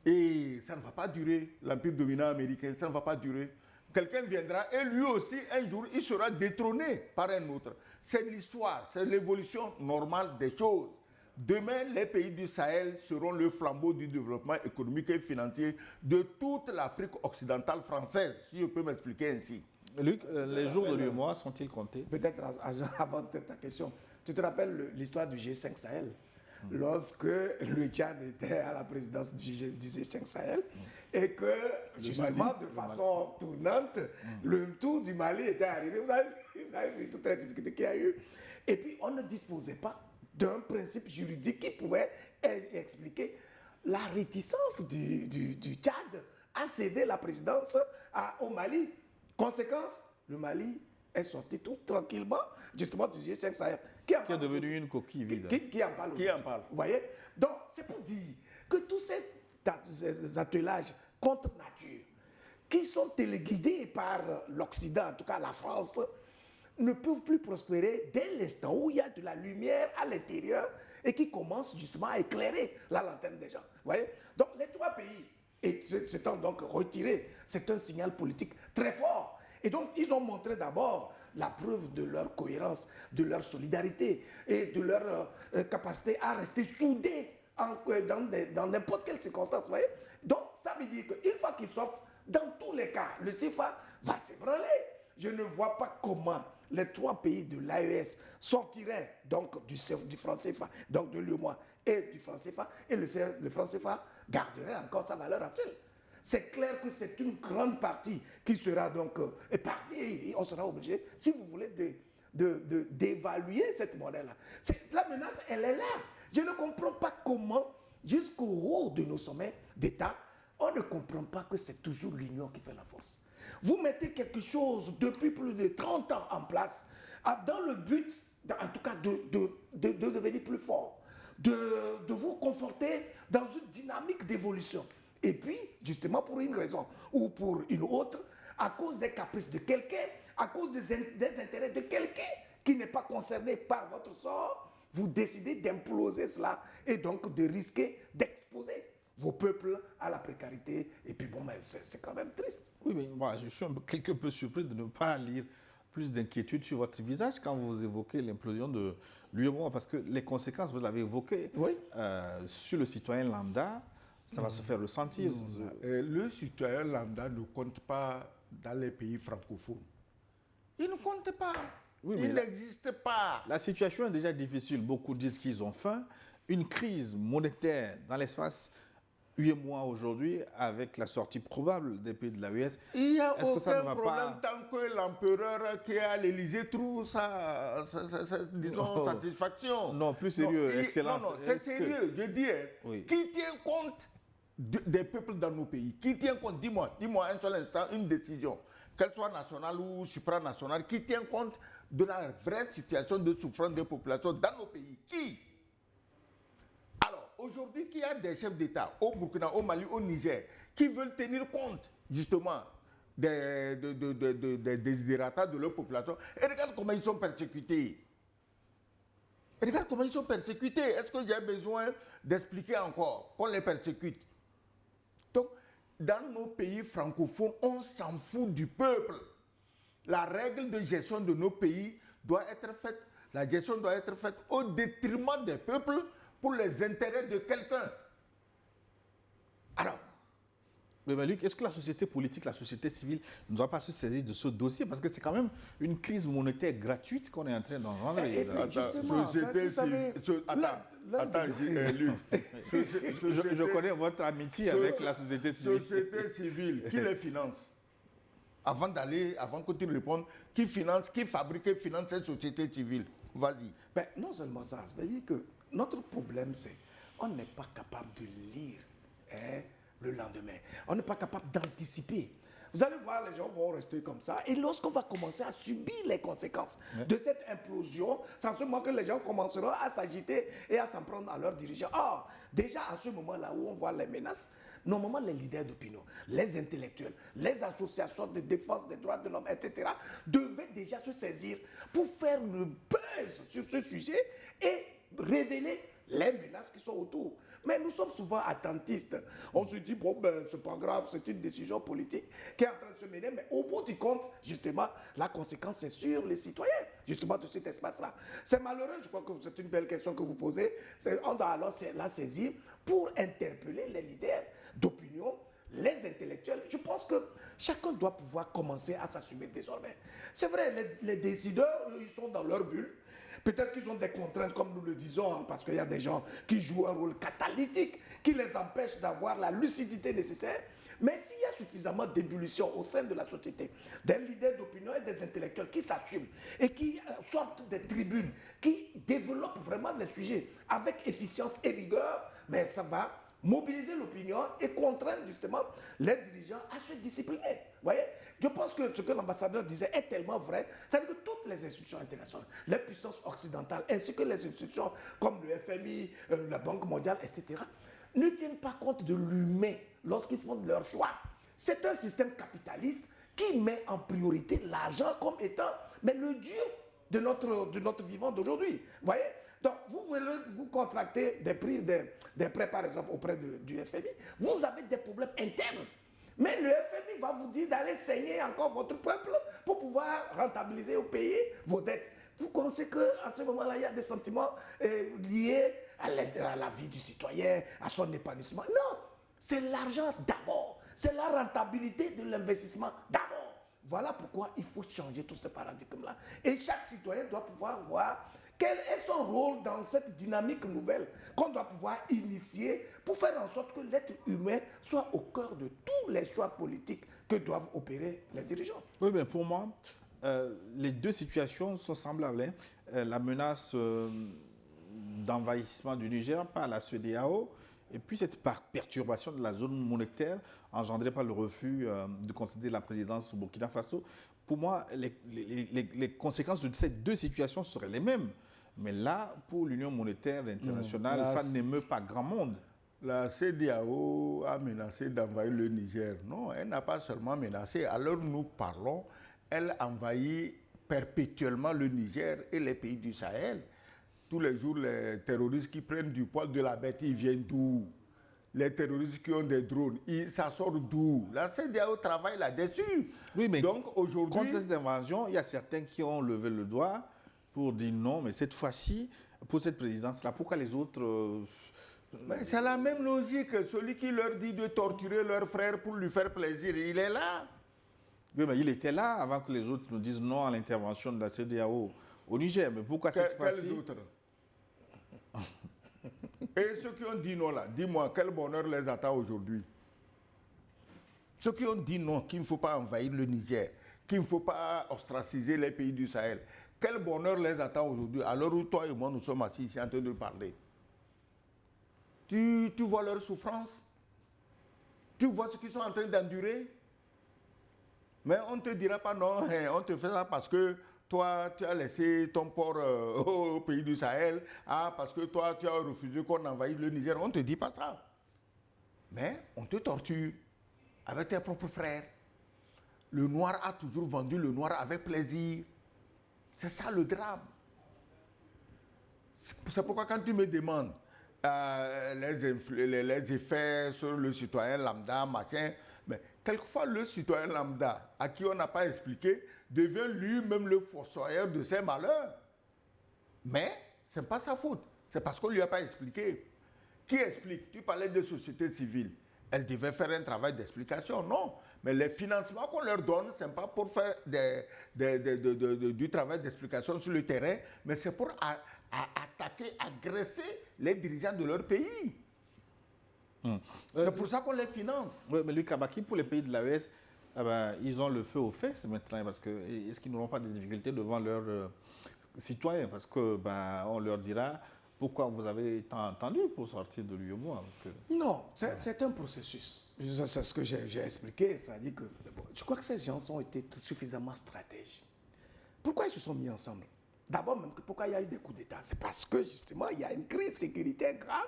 Et ça ne va pas durer, l'empire dominant américain, ça ne va pas durer. Quelqu'un viendra et lui aussi, un jour, il sera détrôné par un autre. C'est l'histoire, c'est l'évolution normale des choses. Demain, les pays du Sahel seront le flambeau du développement économique et financier de toute l'Afrique occidentale française, si je peux m'expliquer ainsi. Luc, les jours de l'UEMOA sont-ils comptés? Peut-être avant ta question, tu te rappelles l'histoire du G5 Sahel? Lorsque le Tchad était à la présidence du G5 Sahel et que, justement, de façon tournante, le tour du Mali était arrivé. Vous avez vu toutes les difficultés qu'il y a eu. Et puis, on ne disposait pas d'un principe juridique qui pouvait expliquer la réticence du Tchad à céder la présidence au Mali. Conséquence, le Mali est sorti tout tranquillement, justement, du G5 Sahel. Qui est devenu une coquille vide. Qui en parle? Qui en parle? Vous voyez? Donc, c'est pour dire que tous ces attelages contre nature, qui sont téléguidés par l'Occident, en tout cas la France, ne peuvent plus prospérer dès l'instant où il y a de la lumière à l'intérieur et qui commence justement à éclairer la lanterne des gens. Vous voyez? Donc, les trois pays, et s'étant donc retirés, c'est un signal politique très fort. Et donc, ils ont montré d'abord la preuve de leur cohérence, de leur solidarité et de leur capacité à rester soudés dans n'importe quelle circonstance. Vous voyez? Donc, ça veut dire qu'une fois qu'ils sortent, dans tous les cas, le CFA va s'ébranler. Je ne vois pas comment les trois pays de l'AES sortiraient donc du franc CFA, donc de l'UEMOA et du franc CFA, et le franc CFA garderait encore sa valeur actuelle. C'est clair que c'est une grande partie qui sera donc épargnée et on sera obligé, si vous voulez, d'évaluer cette monnaie-là. La menace, elle est là. Je ne comprends pas comment, jusqu'au haut de nos sommets d'État, on ne comprend pas que c'est toujours l'union qui fait la force. Vous mettez quelque chose depuis plus de 30 ans en place, dans le but, en tout cas, de devenir plus fort, de vous conforter dans une dynamique d'évolution. Et puis, justement, pour une raison ou pour une autre, à cause des caprices de quelqu'un, à cause des intérêts de quelqu'un qui n'est pas concerné par votre sort, vous décidez d'imploser cela et donc de risquer d'exposer vos peuples à la précarité. Et puis, bon, c'est quand même triste. Oui, mais moi, je suis quelque peu surpris de ne pas lire plus d'inquiétude sur votre visage quand vous évoquez l'implosion de l'UEMOA, parce que les conséquences, vous l'avez évoqué, oui, sur le citoyen lambda, ça va se faire ressentir. Le citoyen lambda ne compte pas dans les pays francophones. Il ne compte pas. Oui, il n'existe pas. La situation est déjà difficile. Beaucoup disent qu'ils ont faim. Une crise monétaire dans l'espace UEMOA aujourd'hui, avec la sortie probable des pays de l'AES. Il n'y a aucun problème tant que l'empereur qui est à l'Élysée trouve disons, satisfaction. Non, plus sérieux, Excellence. Non, c'est sérieux. Je dis, oui. Qui tient compte des peuples dans nos pays? Qui tient compte? Dis-moi un seul instant, une décision, qu'elle soit nationale ou supranationale, qui tient compte de la vraie situation de souffrance des populations dans nos pays? Qui? Alors, aujourd'hui, qu'il y a des chefs d'État au Burkina, au Mali, au Niger, qui veulent tenir compte, justement, des desiderata de leur population. Et regarde comment ils sont persécutés. Regarde comment ils sont persécutés. Est-ce que j'ai besoin d'expliquer encore qu'on les persécute? Donc, dans nos pays francophones, on s'en fout du peuple. La règle de gestion de nos pays doit être faite La gestion doit être faite au détriment des peuples pour les intérêts de quelqu'un. Alors, Mais Luc, est-ce que la société politique, la société civile ne doit pas se saisir de ce dossier? Parce que c'est quand même une crise monétaire gratuite qu'on est en train d'engendrer. Et puis, justement, société vous savez, civile. Luc. Je connais votre amitié avec la société civile. Société civile, qui les finance? Avant que tu répondes, qui finance, qui fabrique et finance cette société civile? Vas-y. ben, non seulement ça, c'est-à-dire que notre problème, c'est on n'est pas capable de lire le lendemain. On n'est pas capable d'anticiper. Vous allez voir, les gens vont rester comme ça. Et lorsqu'on va commencer à subir les conséquences de cette implosion, c'est en ce moment que les gens commenceront à s'agiter et à s'en prendre à leurs dirigeants. Or, déjà à ce moment-là où on voit les menaces, normalement les leaders d'opinion, les intellectuels, les associations de défense des droits de l'homme, etc., devaient déjà se saisir pour faire le buzz sur ce sujet et révéler les menaces qui sont autour. Mais nous sommes souvent attentistes. On se dit, bon, ben, c'est pas grave, c'est une décision politique qui est en train de se mener, mais au bout du compte, justement, la conséquence, c'est sur les citoyens, justement, de cet espace-là. C'est malheureux, je crois que c'est une belle question que vous posez. On doit alors la saisir pour interpeller les leaders d'opinion, les intellectuels. Je pense que chacun doit pouvoir commencer à s'assumer désormais. C'est vrai, les décideurs, eux, ils sont dans leur bulle. Peut-être qu'ils ont des contraintes, comme nous le disons, hein, parce qu'il y a des gens qui jouent un rôle catalytique, qui les empêchent d'avoir la lucidité nécessaire. Mais s'il y a suffisamment d'ébullition au sein de la société, des leaders d'opinion et des intellectuels qui s'assument et qui sortent des tribunes, qui développent vraiment les sujets avec efficience et rigueur, mais ça va mobiliser l'opinion et contraindre justement les dirigeants à se discipliner. Vous voyez? Je pense que ce que l'ambassadeur disait est tellement vrai. C'est-à-dire que toutes les institutions internationales, les puissances occidentales, ainsi que les institutions comme le FMI, la Banque mondiale, etc., ne tiennent pas compte de l'humain lorsqu'ils font leur choix. C'est un système capitaliste qui met en priorité l'argent comme étant le dieu de notre vivant d'aujourd'hui. Vous voyez? Donc, vous voulez vous contracter des prêts, par exemple, auprès du FMI, vous avez des problèmes internes. Mais le FMI va vous dire d'aller saigner encore votre peuple pour pouvoir rentabiliser ou payer vos dettes. Vous pensez qu'à ce moment-là, il y a des sentiments liés à la vie du citoyen, à son épanouissement. Non, c'est l'argent d'abord. C'est la rentabilité de l'investissement d'abord. Voilà pourquoi il faut changer tout ce paradigme-là. Et chaque citoyen doit pouvoir voir quel est son rôle dans cette dynamique nouvelle qu'on doit pouvoir initier pour faire en sorte que l'être humain soit au cœur de tous les choix politiques que doivent opérer les dirigeants. Oui, mais pour moi, les deux situations sont semblables. Hein. La menace d'envahissement du Niger par la CEDEAO et puis cette perturbation de la zone monétaire engendrée par le refus de concéder la présidence au Burkina Faso. Pour moi, les conséquences de ces deux situations seraient les mêmes. Mais là, pour l'Union monétaire internationale, ça n'émeut pas grand monde. La CEDEAO a menacé d'envahir le Niger. Non, elle n'a pas seulement menacé. À l'heure où nous parlons, elle envahit perpétuellement le Niger et les pays du Sahel. Tous les jours, les terroristes qui prennent du poil de la bête, ils viennent d'où? Les terroristes qui ont des drones, ça sort d'où? La CEDEAO travaille là-dessus. Oui, mais donc aujourd'hui, contre cette invasion, il y a certains qui ont levé le doigt pour dire non, mais cette fois-ci, pour cette présidence-là, pourquoi les autres... c'est la même logique. Celui qui leur dit de torturer leur frère pour lui faire plaisir, il est là. Oui, mais il était là avant que les autres nous disent non à l'intervention de la CEDEAO au Niger. Mais pourquoi cette fois-ci... Quels autres? Et ceux qui ont dit non là, dis-moi, quel bonheur les attend aujourd'hui? Ceux qui ont dit non, qu'il ne faut pas envahir le Niger, qu'il ne faut pas ostraciser les pays du Sahel, quel bonheur les attend aujourd'hui, alors où toi et moi nous sommes assis ici en train de parler? Tu vois leur souffrance? Tu vois ce qu'ils sont en train d'endurer? Mais on ne te dira pas non, on te fait ça parce que toi, tu as laissé ton port au pays du Sahel, parce que toi, tu as refusé qu'on envahisse le Niger. On ne te dit pas ça. Mais on te torture avec tes propres frères. Le noir a toujours vendu le noir avec plaisir. C'est ça le drame. C'est pourquoi quand tu me demandes les effets sur le citoyen lambda, machin, mais quelquefois le citoyen lambda, à qui on n'a pas expliqué, devient lui-même le fossoyeur de ses malheurs. Mais ce n'est pas sa faute. C'est parce qu'on ne lui a pas expliqué. Qui explique? Tu parlais de société civile. Elle devait faire un travail d'explication, non. Mais les financements qu'on leur donne, ce n'est pas pour faire du travail d'explication sur le terrain, mais c'est pour attaquer, agresser les dirigeants de leur pays. C'est pour ça qu'on les finance. Oui, mais Luc Kabaki, pour les pays de l'AES, ils ont le feu aux fesses maintenant. Parce que, est-ce qu'ils n'auront pas de difficultés devant leurs citoyens? Parce que on leur dira pourquoi vous avez tant attendu pour sortir de l'UEMOA. Non, c'est un processus. C'est ce que j'ai expliqué. C'est-à-dire que je crois que ces gens ont été suffisamment stratèges. Pourquoi ils se sont mis ensemble? D'abord, même pourquoi il y a eu des coups d'État? C'est parce que justement, il y a une crise sécuritaire grave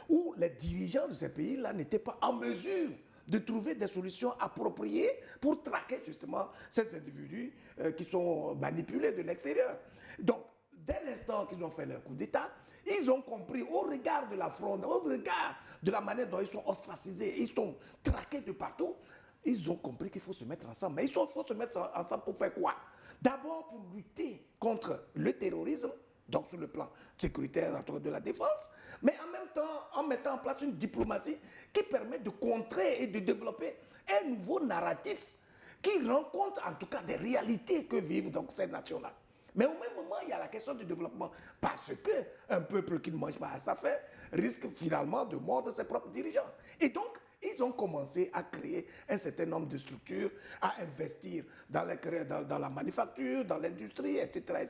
où les dirigeants de ces pays-là n'étaient pas en mesure de trouver des solutions appropriées pour traquer justement ces individus qui sont manipulés de l'extérieur. Donc, dès l'instant qu'ils ont fait leur coup d'État, ils ont compris, au regard de la fronde, au regard de la manière dont ils sont ostracisés, ils sont traqués de partout, ils ont compris qu'il faut se mettre ensemble. Mais il faut se mettre ensemble pour faire quoi? D'abord pour lutter contre le terrorisme, donc sur le plan sécuritaire de la défense, mais en même temps en mettant en place une diplomatie qui permet de contrer et de développer un nouveau narratif qui rend compte en tout cas des réalités que vivent donc ces nations-là. Mais au même moment, il y a la question du développement, parce qu'un peuple qui ne mange pas à sa faim risque finalement de mordre ses propres dirigeants. Et donc, ils ont commencé à créer un certain nombre de structures, à investir dans la manufacture, dans l'industrie, etc.,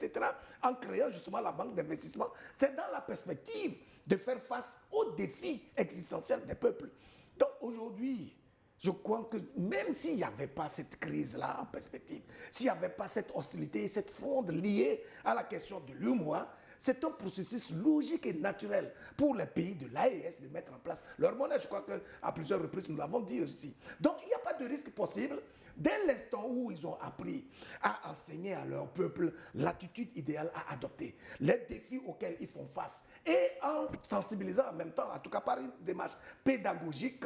en créant justement la banque d'investissement. C'est dans la perspective de faire face aux défis existentiels des peuples. Donc aujourd'hui, je crois que même s'il n'y avait pas cette crise-là en perspective, s'il n'y avait pas cette hostilité, cette fronde liée à la question de l'UEMOA, c'est un processus logique et naturel pour les pays de l'AES de mettre en place leur monnaie. Je crois qu'à plusieurs reprises, nous l'avons dit aussi. Donc, il n'y a pas de risque possible. Dès l'instant où ils ont appris à enseigner à leur peuple l'attitude idéale à adopter, les défis auxquels ils font face, et en sensibilisant en même temps, en tout cas par une démarche pédagogique,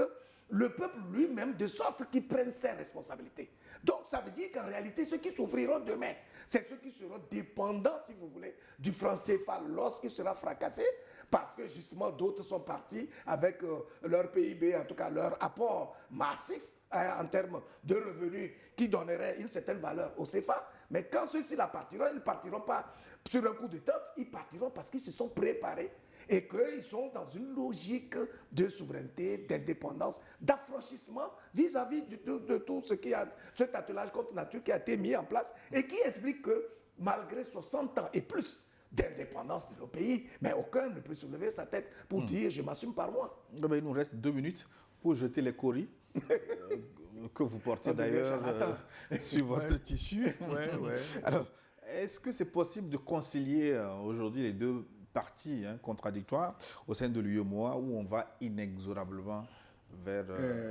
le peuple lui-même, de sorte qu'il prenne ses responsabilités. Donc, ça veut dire qu'en réalité, ceux qui souffriront demain, c'est ceux qui seront dépendants, si vous voulez, du franc CFA lorsqu'il sera fracassé, parce que justement, d'autres sont partis avec leur PIB, en tout cas leur apport massif en termes de revenus qui donnerait une certaine valeur au CFA. Mais quand ceux-ci la partiront, ils ne partiront pas sur un coup de tête, ils partiront parce qu'ils se sont préparés et qu'ils sont dans une logique de souveraineté, d'indépendance, d'affranchissement vis-à-vis de tout cet attelage contre nature qui a été mis en place et qui explique que malgré 60 ans et plus d'indépendance de nos pays, mais aucun ne peut soulever sa tête pour dire « je m'assume par moi ». Il nous reste 2 minutes pour jeter les coris que vous portez d'ailleurs sur votre tissu. Alors, est-ce que c'est possible de concilier aujourd'hui les deux parties contradictoires au sein de l'UEMOA où on va inexorablement vers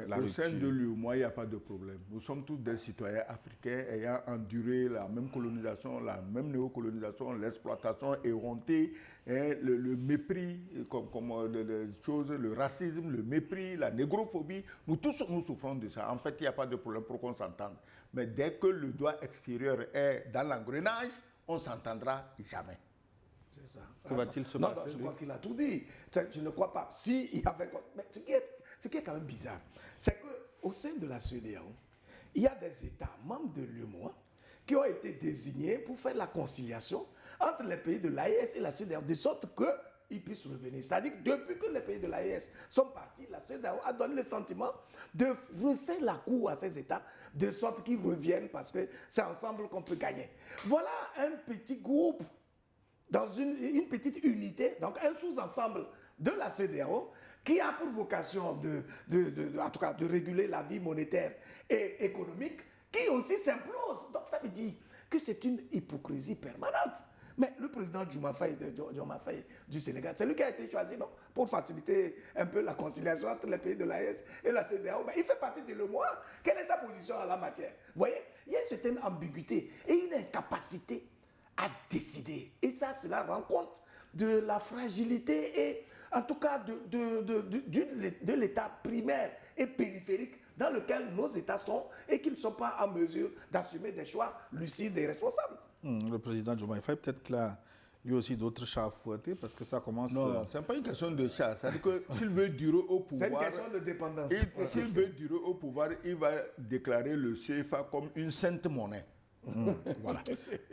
la rupture? Au sein de l'UEMOA, il n'y a pas de problème. Nous sommes tous des citoyens africains ayant enduré la même colonisation, la même néocolonisation, l'exploitation éhontée, le mépris, le racisme, le mépris, la négrophobie. Nous tous, nous souffrons de ça. En fait, il n'y a pas de problème pour qu'on s'entende. Mais dès que le doigt extérieur est dans l'engrenage, on ne s'entendra jamais. C'est ça. Que va-t-il se passer? Non, je crois qu'il a tout dit. Je ne crois pas. Si il y avait... Mais ce qui est quand même bizarre, c'est qu'au sein de la CEDEAO, il y a des États membres de l'UEMOA qui ont été désignés pour faire la conciliation entre les pays de l'AES et la CEDEAO, de sorte qu'ils puissent revenir. C'est-à-dire que depuis que les pays de l'AES sont partis, la CEDEAO a donné le sentiment de refaire la cour à ces États, de sorte qu'ils reviennent parce que c'est ensemble qu'on peut gagner. Voilà un petit groupe dans une petite unité, donc un sous-ensemble de la CEDEAO, qui a pour vocation en tout cas, de réguler la vie monétaire et économique, qui aussi s'implose. Donc ça veut dire que c'est une hypocrisie permanente. Mais le président Diomaye du Sénégal, c'est lui qui a été choisi, non, pour faciliter un peu la conciliation entre les pays de l'AES et la CEDEAO. Mais il fait partie de l'UEMOA. Quelle est sa position en la matière? Vous voyez, il y a une certaine ambiguïté et une incapacité à décider. Et ça, cela rend compte de la fragilité et en tout cas de l'état primaire et périphérique dans lequel nos États sont et qu'ils ne sont pas en mesure d'assumer des choix lucides et responsables. Le président Diomaye Faye, peut-être qu'il a il y a aussi d'autres chats à fouetter parce que ça commence... Non, ce n'est pas une question de chat. C'est-à-dire que s'il veut durer au C'est une pouvoir, question de dépendance. s'il veut durer au pouvoir, il va déclarer le CFA comme une sainte monnaie. Voilà.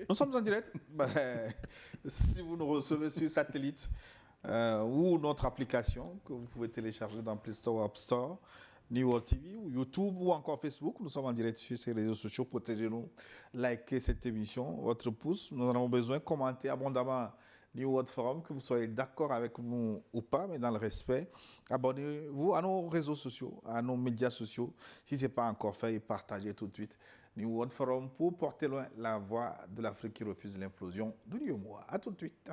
Nous sommes en direct. Ben, si vous nous recevez sur satellite ou notre application que vous pouvez télécharger dans Play Store ou App Store, New World TV ou YouTube ou encore Facebook, nous sommes en direct sur ces réseaux sociaux. Protégez-nous, likez cette émission, votre pouce. Nous en avons besoin. Commentez abondamment New World Forum, que vous soyez d'accord avec nous ou pas, mais dans le respect. Abonnez-vous à nos réseaux sociaux, à nos médias sociaux. Si ce n'est pas encore fait, et partagez tout de suite New World Forum pour porter loin la voix de l'Afrique qui refuse l'implosion de l'UEMOA. À tout de suite.